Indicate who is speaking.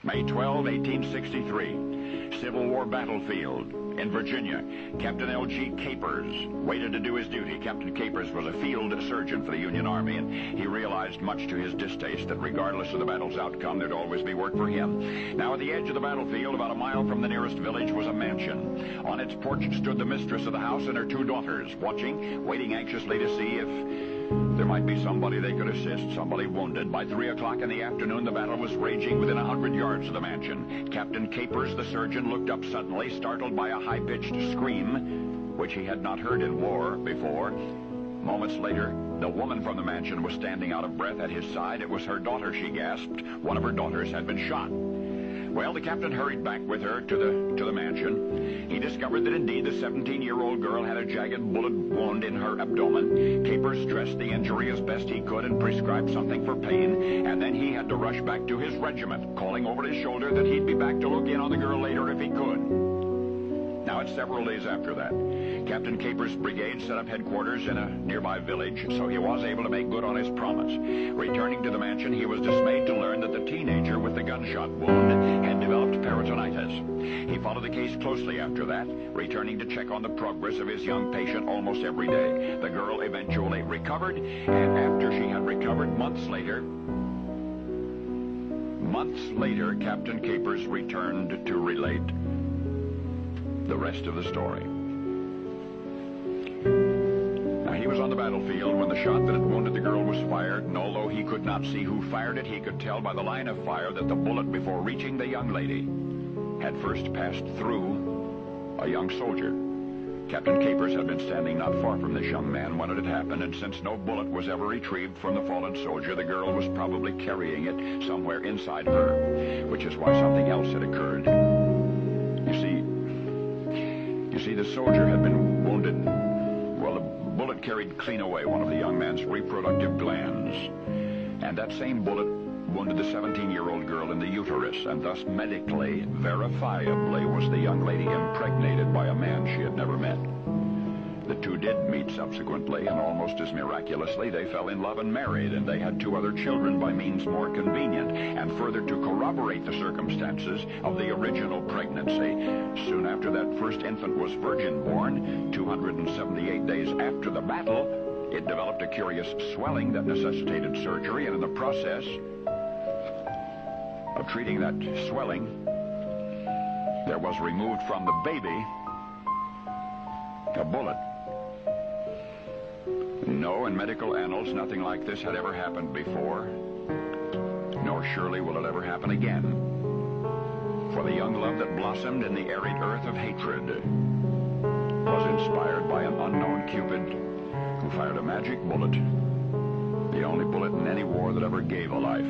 Speaker 1: May 12, 1863, Civil War battlefield in Virginia. Captain L.G. Capers waited to do his duty. Captain Capers was a field surgeon for the Union Army, and he realized, much to his distaste, that regardless of the battle's outcome, there'd always be work for him. Now, at the edge of the battlefield, about a mile from the nearest village, was a mansion. On its porch stood the mistress of the house and her two daughters, watching, waiting anxiously to see if there might be somebody they could assist, somebody wounded. By 3 o'clock in the afternoon, the battle was raging within 100 yards of the mansion. Captain Capers, the surgeon, looked up suddenly, startled by a high-pitched scream, which he had not heard in war before. Moments later, the woman from the mansion was standing out of breath at his side. It was her daughter, she gasped. One of her daughters had been shot. Well, the captain hurried back with her to the mansion. He discovered that indeed the 17-year-old girl had a jagged bullet wound in her abdomen. Capers dressed the injury as best he could and prescribed something for pain, and then he had to rush back to his regiment, calling over his shoulder that he'd be back to look in on the girl later if he could. Now, it's several days after that. Captain Capers' brigade set up headquarters in a nearby village, so he was able to make good on his promise. Returning to the mansion, he was dismayed to learn that the teenager with the gunshot wound had developed peritonitis. He followed the case closely after that, returning to check on the progress of his young patient almost every day. The girl eventually recovered, and after she had recovered months later, Captain Capers returned to relate the rest of the story. Now, he was on the battlefield when the shot that had wounded the girl was fired, and although he could not see who fired it, he could tell by the line of fire that the bullet, before reaching the young lady, had first passed through a young soldier. Captain Capers had been standing not far from this young man when it had happened, and since no bullet was ever retrieved from the fallen soldier, the girl was probably carrying it somewhere inside her, which is why something else had occurred. You see, the soldier had been wounded. Well, the bullet carried clean away one of the young man's reproductive glands, and that same bullet wounded the 17-year-old girl in the uterus, and thus medically, verifiably, was the young lady impregnated by a man she had never met. The two did meet subsequently, and almost as miraculously, they fell in love and married, and they had 2 other children by means more convenient. And further to corroborate the circumstances of the original pregnancy, soon after that first infant was virgin-born, 278 days after the battle, it developed a curious swelling that necessitated surgery, and in the process of treating that swelling, there was removed from the baby a bullet. No, in medical annals, nothing like this had ever happened before, nor surely will it ever happen again. For the young love that blossomed in the arid earth of hatred was inspired by an unknown Cupid who fired a magic bullet, the only bullet in any war that ever gave a life.